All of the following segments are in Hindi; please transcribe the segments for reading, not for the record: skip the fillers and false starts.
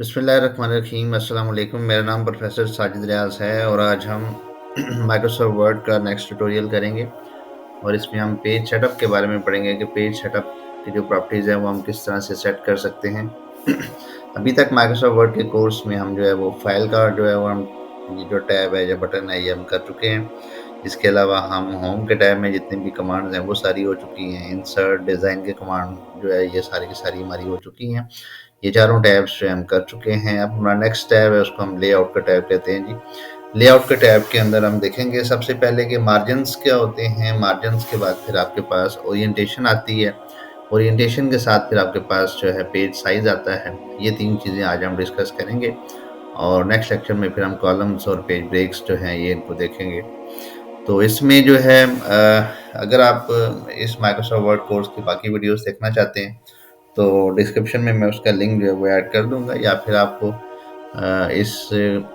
बिस्मिल्लाहिर्रहमानिर्रहीम अस्सलाम वालेकुम। मेरा नाम प्रोफेसर साजिद रियाज है और आज हम माइक्रोसॉफ्ट वर्ड का नेक्स्ट ट्यूटोरियल करेंगे और इसमें हम पेज सेटअप के बारे में पढ़ेंगे कि पेज सेटअप की जो प्रॉपर्टीज़ हैं वो हम किस तरह से सेट कर सकते हैं। अभी तक माइक्रोसॉफ्ट वर्ड के कोर्स में हम जो है वो फाइल का जो है वो हम ये जो टैब है या बटन है ये हम कर चुके हैं। इसके अलावा हम होम के टैब में जितनी भी कमांड्स हैं वो सारी हो चुकी हैं। इंसर्ट डिज़ाइन के कमांड जो है ये सारी की सारी हमारी हो चुकी हैं। ये चारों टैब्स जो हम कर चुके हैं। अब हमारा नेक्स्ट टैब है उसको हम लेआउट का टैब कहते हैं जी। लेआउट के टैब के अंदर हम देखेंगे सबसे पहले कि मार्जिन्स क्या होते हैं। मार्जिन्स के बाद फिर आपके पास ओरिएंटेशन आती है। ओरिएंटेशन के साथ फिर आपके पास जो है पेज साइज आता है। ये तीन चीज़ें आज हम डिस्कस करेंगे और नेक्स्ट लेक्चर में फिर हम कॉलम्स और पेज ब्रेक्स जो हैं ये इनको देखेंगे। तो इसमें जो है अगर आप इस माइक्रोसॉफ्ट वर्ड कोर्स की बाकी वीडियोस देखना चाहते हैं तो डिस्क्रिप्शन में मैं उसका लिंक जो है वो ऐड कर दूंगा, या फिर आपको इस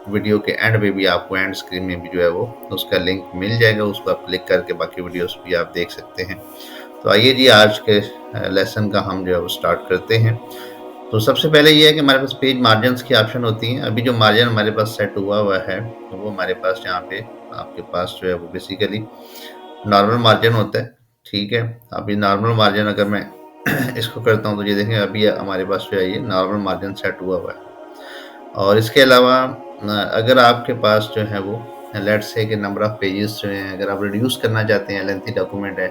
वीडियो के एंड पे भी आपको एंड स्क्रीन में भी जो है वो उसका लिंक मिल जाएगा। उसको आप क्लिक करके बाकी वीडियोस भी आप देख सकते हैं। तो आइए जी आज के लेसन का हम जो है वो स्टार्ट करते हैं। तो सबसे पहले ये है कि हमारे पास पेज मार्जिन्स की ऑप्शन होती हैं। अभी जो मार्जिन हमारे पास सेट हुआ हुआ है तो वो हमारे पास यहाँ पे आपके पास जो है वो बेसिकली नॉर्मल मार्जिन होता है। ठीक है, अभी नॉर्मल मार्जिन अगर मैं इसको करता हूँ तो ये देखें अभी हमारे पास जो है ये नॉर्मल मार्जिन सेट हुआ हुआ है। और इसके अलावा अगर आपके पास जो है वो लेट्स से कि नंबर ऑफ पेजेस जो हैं अगर आप रिड्यूस करना चाहते हैं, लेंथी डॉक्यूमेंट है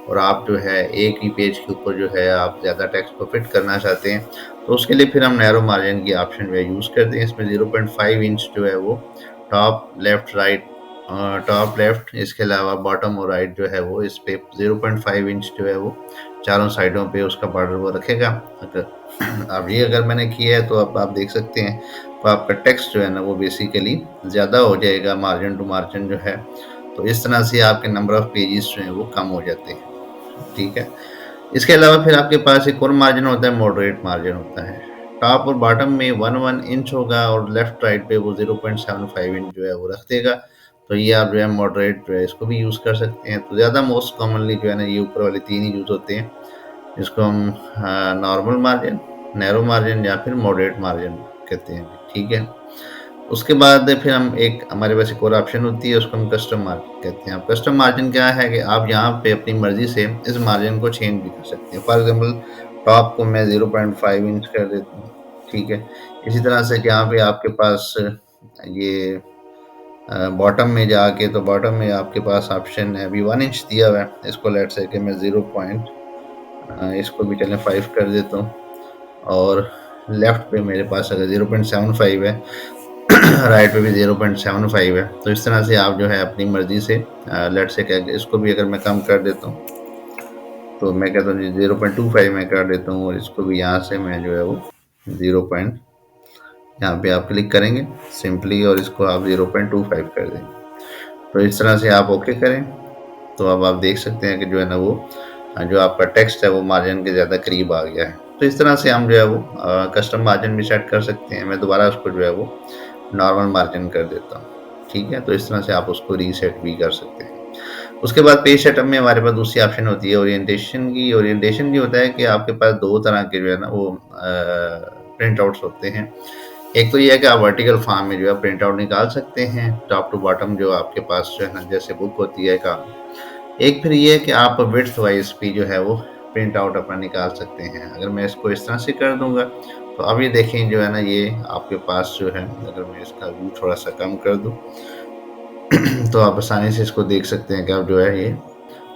और आप जो है एक ही पेज के ऊपर जो है आप ज़्यादा टेक्स्ट को फिट करना चाहते हैं तो उसके लिए फिर हम नैरो मार्जिन की ऑप्शन जो है यूज़ करते हैं। इसमें 0.5 इंच जो है वो top left right top left, इसके अलावा बॉटम और राइट जो है वो इस पे 0.5 इंच जो है वो चारों साइडों पे उसका बॉर्डर वो रखेगा। अगर अब ये अगर मैंने किया है तो अब आप देख सकते हैं तो आपका टेक्स्ट जो है ना वो बेसिकली ज़्यादा हो जाएगा मार्जिन टू मार्जिन जो है। तो इस तरह से आपके नंबर ऑफ पेजेस जो हैं वो कम हो जाते हैं। ठीक है, इसके अलावा फिर आपके पास एक और मार्जिन होता है, मॉडरेट मार्जिन होता है। टॉप और बॉटम में 1 इंच होगा और लेफ्ट राइट पे वो 0.75 इंच जो है वो रख देगा। तो ये आप जो है मॉडरेट जो है इसको भी यूज़ कर सकते हैं। तो ज़्यादा मोस्ट कॉमनली जो है ना ये ऊपर वाले तीन ही यूज़ होते हैं, जिसको हम नॉर्मल मार्जिन, नैरो मार्जिन या फिर मॉडरेट मार्जिन कहते हैं। ठीक है, उसके बाद फिर हम एक हमारे पास एक और ऑप्शन होती है उसको हम कस्टम मार्जिन कहते हैं। अब कस्टम मार्जिन क्या है कि आप यहाँ पे अपनी मर्जी से इस मार्जिन को चेंज भी कर सकते हैं। फॉर एग्जांपल टॉप को मैं 0.5 इंच कर देता हूँ। ठीक है, इसी तरह से यहाँ पे आपके पास ये बॉटम में जाके तो बॉटम में आपके पास ऑप्शन है अभी 1 इंच दिया हुआ है, इसको लेट से कि मैं 0 पॉइंट इसको भी चलें 5 कर देता हूँ। और लेफ्ट पे मेरे पास अगर 0.75 है राइट पे भी 0.75 है। तो इस तरह से आप जो है अपनी मर्जी से लेट से क्या इसको भी अगर मैं कम कर देता हूँ तो मैं कहता हूँ 0.25 में कर देता हूँ और इसको भी यहाँ से मैं जो है वो 0 पॉइंट यहाँ पे आप क्लिक करेंगे सिंपली और इसको आप 0.25 कर देंगे। तो इस तरह से आप ओके करें तो अब आप देख सकते हैं कि जो है ना वो जो आपका टेक्स्ट है वो मार्जिन के ज़्यादा करीब आ गया है। तो इस तरह से हम जो है वो कस्टम मार्जिन भी सेट कर सकते हैं। मैं दोबारा उसको जो है वो नॉर्मल मार्जिन कर देता हूँ। ठीक है, तो इस तरह से आप उसको रीसेट भी कर सकते हैं। उसके बाद पेज सेटअप में हमारे पास दूसरी ऑप्शन होती है ओरिएंटेशन की। ओरिएंटेशन ये होता है कि आपके पास दो तरह के जो है ना वो प्रिंट आउट्स होते हैं। एक तो ये है कि आप वर्टिकल फॉर्म में जो है प्रिंट आउट निकाल सकते हैं टॉप टू बॉटम जो आपके पास जो है ना जैसे बुक होती है का। एक फिर ये है कि आप विड्थ वाइज भी जो है वो प्रिंट आउट अपना निकाल सकते हैं। अगर मैं इसको इस तरह से कर दूंगा तो अब ये देखें जो है ना ये आपके पास जो है अगर मैं इसका व्यू थोड़ा सा कम कर दूं तो आप आसानी से इसको देख सकते हैं कि अब जो है ये।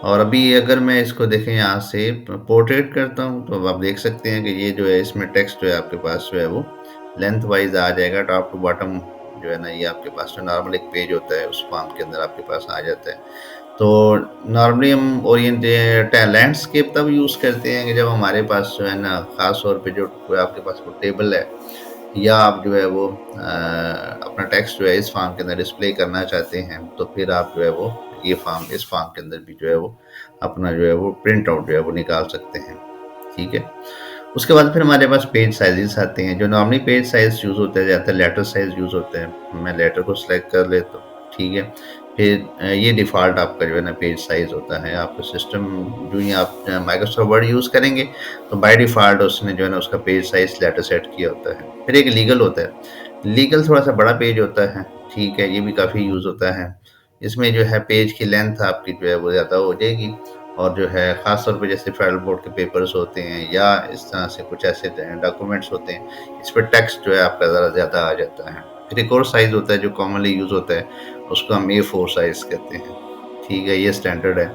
और अभी अगर मैं इसको देखें यहाँ से पोर्ट्रेट करता हूँ तो आप देख सकते हैं कि ये जो है इसमें टेक्स्ट जो है आपके पास जो है वो लेंथ वाइज आ जाएगा टॉप टू बॉटम जो है ना ये आपके पास जो नॉर्मल एक पेज होता है उस फॉर्म के अंदर आपके पास आ जाता है। तो नॉर्मली हम ओरिएंटेड लैंडस्केप तब यूज़ करते हैं कि जब हमारे पास जो है ना ख़ास तौर पे जो कोई आपके पास कोई टेबल है या आप जो है वो अपना टेक्स्ट जो है इस फॉर्म के अंदर डिस्प्ले करना चाहते हैं तो फिर आप जो है वो ये फॉर्म इस फॉर्म के अंदर भी जो है वो अपना जो है वो प्रिंट आउट जो है वो निकाल सकते हैं। ठीक है, उसके बाद फिर हमारे पास पेज साइजेस आते हैं। जो नॉर्मली पेज साइज यूज़ होता है ज़्यादातर लेटर साइज यूज़ होता है। मैं लेटर को सिलेक्ट कर लेता हूँ। ठीक है, फिर ये डिफ़ॉल्ट आपका जो है ना पेज साइज़ होता है। आपका सिस्टम जो ही आप माइक्रोसॉफ्ट वर्ड यूज़ करेंगे तो बाय डिफ़ॉल्ट उसने जो है ना उसका पेज साइज़ लेटर सेट किया होता है। फिर एक लीगल होता है। लीगल थोड़ा-सा बड़ा पेज होता है, ठीक है, ये भी काफ़ी यूज़ होता है। इसमें जो है पेज की लेंथ आपकी जो है वो ज़्यादा हो जाएगी और जो है ख़ास तौर पे जैसे फेडरल बोर्ड के पेपर्स होते हैं या इस तरह से कुछ ऐसे डॉक्यूमेंट्स होते हैं, इस पे टेक्स्ट जो है आपका ज़रा ज़्यादा आ जाता है। फिर एक और साइज़ होता है जो कॉमनली यूज़ होता है, उसको हम A4 साइज़ कहते हैं, ठीक है, ये स्टैंडर्ड है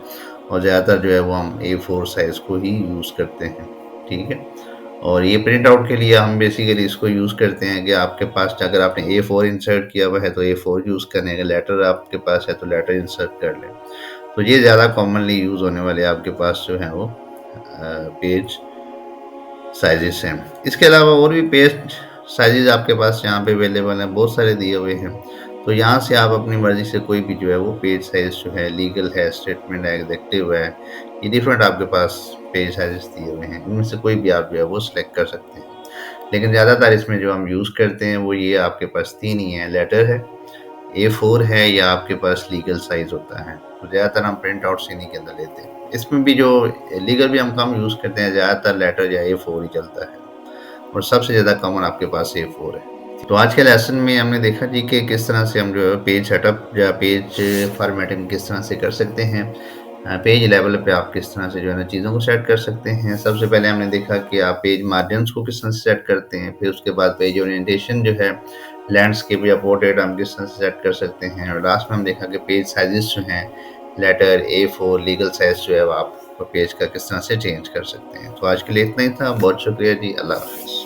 और ज़्यादातर जो है वो हम A4 साइज़ को ही यूज़ करते हैं, ठीक है। और ये प्रिंट आउट के लिए हम बेसिकली इसको यूज़ करते हैं कि आपके पास अगर आपने A4 इंसर्ट किया हुआ है तो A4 यूज़ करें, अगर लेटर आपके पास है तो लेटर इंसर्ट कर लें। तो ये ज़्यादा कॉमनली यूज़ होने वाले आपके पास जो हैं वो पेज साइज़ेस हैं। इसके अलावा और भी पेज साइज़ेस आपके पास यहाँ पे अवेलेबल हैं, बहुत सारे दिए हुए हैं। तो यहाँ से आप अपनी मर्ज़ी से कोई भी जो है वो पेज साइज़ जो है लीगल है, स्टेटमेंट है, एग्ज़ेक्टिव है, ये डिफरेंट आपके पास पेज साइज़ेस दिए हुए हैं। इनमें से कोई भी आप जो है वो सिलेक्ट कर सकते हैं। लेकिन ज़्यादातर इसमें जो हम यूज़ करते हैं वो ये आपके पास 3 ही हैं, लेटर है, A4 है या आपके पास लीगल साइज़ होता है। तो ज़्यादातर हम प्रिंट आउट्स इन्हीं के अंदर लेते हैं। इसमें भी जो लीगल भी हम कम यूज़ करते हैं, ज़्यादातर लेटर या A4 ही चलता है और सबसे ज़्यादा कॉमन आपके पास A4 है। तो आज के लेसन में हमने देखा जी कि किस तरह से हम जो है पेज सेटअप या पेज फॉर्मेटिंग किस तरह से कर सकते हैं। पेज लेवल पे आप किस तरह से जो है ना चीज़ों को सेट कर सकते हैं। सबसे पहले हमने देखा कि आप पेज मार्जिन्स को किस तरह से सेट करते हैं, फिर उसके बाद पेज ओरिएंटेशन जो है लैंडस्केप या पोर्ट्रेट हम किस तरह से सेट कर सकते हैं और लास्ट में हम देखा कि पेज साइजेस जो हैं लेटर A4 लीगल साइज जो है वो आप पेज का किस तरह से चेंज कर सकते हैं। तो आज के लिए इतना ही था। बहुत शुक्रिया जी। अल्लाह हाफ़िज़।